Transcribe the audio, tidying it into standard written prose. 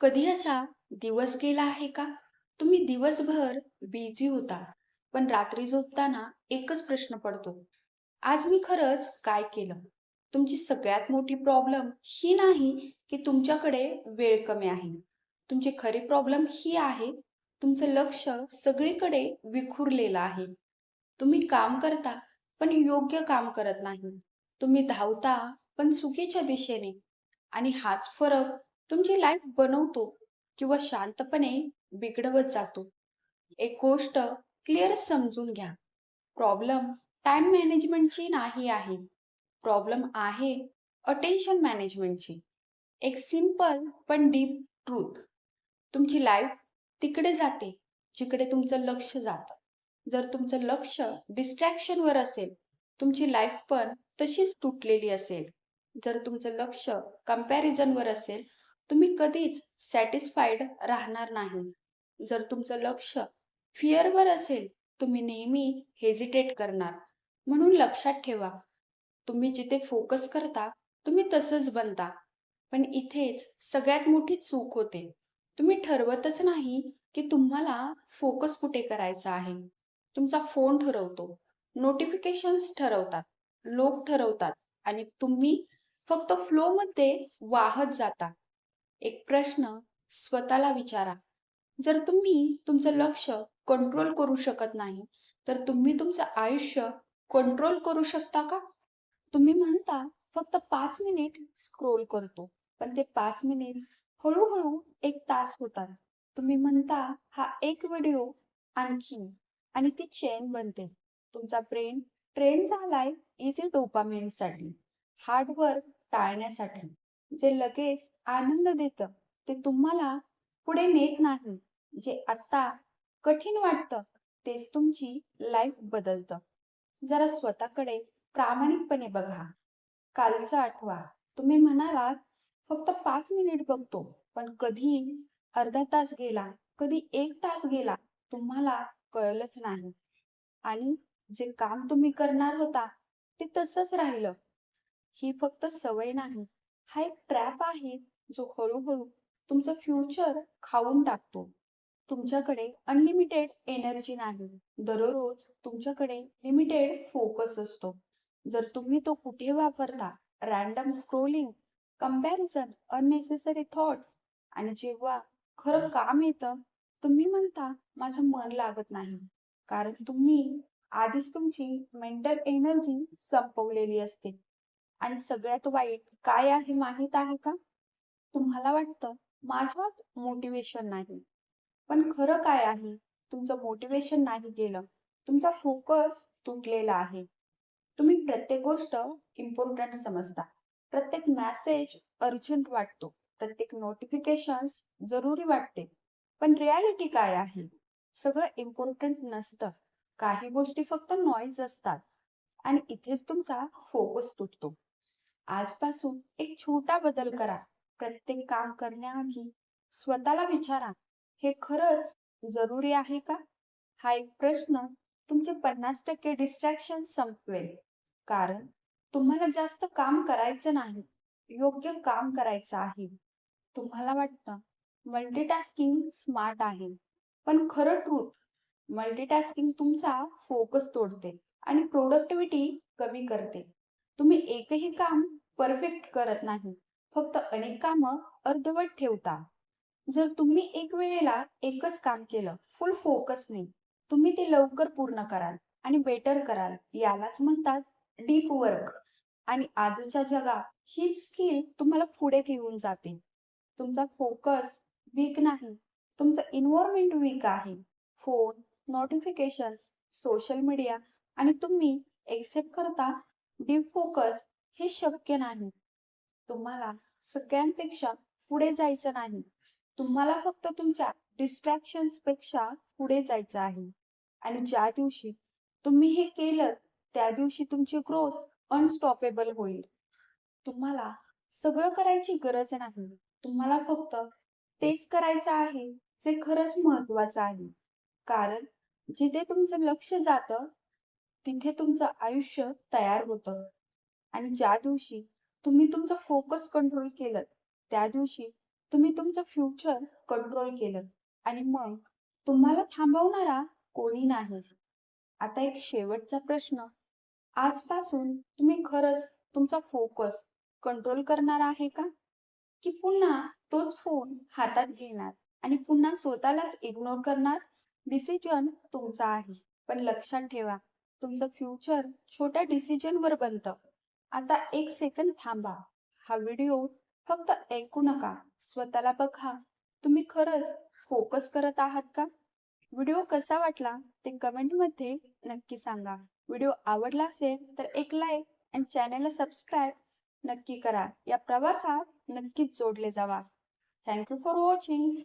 कधी असा दिवस गेला आहे का? तुम्ही दिवसभर बिझी होता, पण रात्री झोपताना एकच प्रश्न पडतो. आज मी खरंच काय केलं? तुमची सगळ्यात मोठी प्रॉब्लेम ही नाही की तुमच्याकडे वेळ कमी आहे. तुमची खरी प्रॉब्लेम ही आहे, तुमचं लक्ष सगळीकडे विखुरलेलं आहे. तुम्ही काम करता, पण योग्य काम करत नाही. तुम्ही धावता, पण चुकीच्या दिशेने. आणि हाच फरक तुमची लाईफ बनवतो किंवा शांतपणे बिघडवत जातो. एक गोष्ट क्लिअर समजून घ्या. प्रॉब्लेम टाइम मॅनेजमेंटची नाही आहे. प्रॉब्लेम आहे अटेन्शन मॅनेजमेंटची. एक सिंपल पण डीप ट्रूथ. तुमची लाईफ तिकडे जाते, जिकडे तुमचं लक्ष जातं. जर तुमचं लक्ष डिस्ट्रॅक्शनवर असेल, तुमची लाईफ पण तशीच तुटलेली असेल. जर तुमचं लक्ष कंपॅरिझनवर असेल, तुम्ही कधीच सॅटिस्फाईड राहणार नाही. जर तुमचं लक्ष फिअरवर असेल, तुम्ही नेहमी हेजिटेट करणार. म्हणून लक्षात ठेवा, तुम्ही जिथे फोकस करता, तुम्ही तसंच बनता. पण इथेच सगळ्यात मोठी चूक होते. तुम्ही ठरवतच नाही की तुम्हाला फोकस कुठे करायचा आहे. तुमचा फोन ठरवतो, नोटिफिकेशन्स ठरवतात, लोक ठरवतात आणि तुम्ही फक्त फ्लोमध्ये वाहत जाता. एक प्रश्न स्वतःला विचारा. जर तुम्ही तुमचं लक्ष कंट्रोल करू शकत नाही, तर तुम्ही तुमचं आयुष्य कंट्रोल करू शकता का? तुम्ही म्हणता फक्त 5 मिनिट स्क्रोल करतो, पण ते 5 मिनिट हळूहळू 1 तास होतात. तुम्ही म्हणता हा एक व्हिडिओ आणखी आणि ती चेन बनते. तुमचा ब्रेन ट्रेन झालाय इझी डोपामिनसाठी, हार्ड वर्क टाळण्यासाठी. जे लगेच आनंद देतं ते तुम्हाला पुढे नेत नाही. जे आत्ता कठीण वाटतं तेच तुमची लाईफ बदलतं. जरा स्वतःकडे प्रामाणिकपणे बघा. कालचं आठवा. तुम्ही म्हणालात फक्त 5 मिनिट बघतो, पण कधी अर्धा तास गेला, कधी 1 तास गेला, तुम्हाला कळलंच नाही. आणि जे काम तुम्ही करणार होता ते तसंच राहिलं. ही फक्त सवय नाही, हा एक ट्रॅप आहे जो हळूहळू तुमचं फ्युचर खाऊन टाकतो. तुमच्याकडे अनलिमिटेड एनर्जी नाही. दररोज तुमच्याकडे लिमिटेड फोकस असतो. जर तुम्ही तो कुठे वापरता, random scrolling, comparison, unnecessary thoughts आणि जेव्हा खरं काम येतं, तुम्ही म्हणता माझं मन लागत नाही. कारण तुम्ही आधीच तुमची मेंटल एनर्जी संपवलेली असते. आणि सगळ्यात वाईट काय आहे माहीत आहे का? तुम्हाला वाटतं माझ्यात मोटिवेशन नाही. पण खरं काय आहे? तुमचं मोटिवेशन नाही गेलं. तुमचा फोकस तुटलेला आहे. तुम्ही प्रत्येक गोष्ट इम्पॉर्टंट समजता. प्रत्येक मेसेज अर्जंट वाटतो. प्रत्येक नोटिफिकेशन्स जरुरी वाटते. पण रियालिटी काय आहे? सगळं इम्पॉर्टंट नसतं. काही गोष्टी फक्त नॉईज असतात. आणि इथेच तुमचा फोकस तुटतो. आजपासून एक छोटा बदल करा. प्रत्येक काम करण्याआधी स्वतःला विचारा, हे खरंच जरुरी आहे का? हा एक प्रश्न तुमचे 50% डिस्ट्रॅक्शन संपवेल. कारण तुम्हाला जास्त काम करायचं नाही, योग्य काम करायचं आहे. तुम्हाला वाटतं मल्टीटास्किंग स्मार्ट आहे, पण खरं ट्रूथ, मल्टीटास्किंग तुमचा फोकस तोडते आणि प्रोडक्टिव्हिटी कमी करते. तुम्ही एकही काम परफेक्ट करत नाही, फक्त अनेक कामं अर्धवट ठेवता. जर तुम्ही एक वेळेला एकच काम केलं फुल फोकसने, तुम्ही ते लवकर पूर्ण कराल आणि बेटर कराल. यालाच म्हणतात डीप वर्क. आणि आजच्या जगात हीच स्किल तुम्हाला पुढे घेऊन जाते. तुमचा फोकस वीक नाही, तुमचं एन्व्हायरमेंट वीक आहे. फोन, नोटिफिकेशन्स, सोशल मीडिया आणि तुम्ही एक्सेप्ट करता डीप फोकस हे शक्य नाही. तुम्हाला सगळ्यांपेक्षा पुढे जायचं नाही. तुम्हाला फक्त तुमच्या डिस्ट्रॅक्शन्स पेक्षा पुढे जायचं आहे. आणि ज्या दिवशी तुम्ही हे केलं, त्या दिवशी तुमची ग्रोथ अनस्टॉपेबल होईल. तुम्हाला सगळं करायची गरज नाही. तुम्हाला फक्त तेच करायचं आहे जे खरंच महत्वाचं आहे. कारण जिथे तुमचं लक्ष जातं, तिथे तुमचं आयुष्य तयार होतं. आणि ज्या दिवशी तुम्ही तुमचं फोकस कंट्रोल केलं, त्या दिवशी तुम्ही तुमचं फ्युचर कंट्रोल केलं आणि मग तुम्हाला थांबवणारा कोणी नाही. आता एक शेवटचा प्रश्न. आजपासून तुम्ही खरंच तुमचा फोकस कंट्रोल करणार आहे का? की पुन्हा तोच फोन हातात घेणार आणि पुन्हा स्वतःलाच इग्नोर करणार? डिसिजन तुमचा आहे. पण लक्षात ठेवा, तुमचं फ्युचर छोट्या डिसिजनवर बनतं. आता एक सेकंद थांबा. हा व्हिडिओ फक्त ऐकू नका. स्वतःला बघा. तुम्ही खरंच फोकस करत आहात का? व्हिडिओ कसा वाटला ते कमेंटमध्ये नक्की सांगा. व्हिडिओ आवडला असेल तर एक लाईक आणि चॅनलला सबस्क्राईब नक्की करा. या प्रवासात नक्कीच जोडले जावा. Thank you for watching.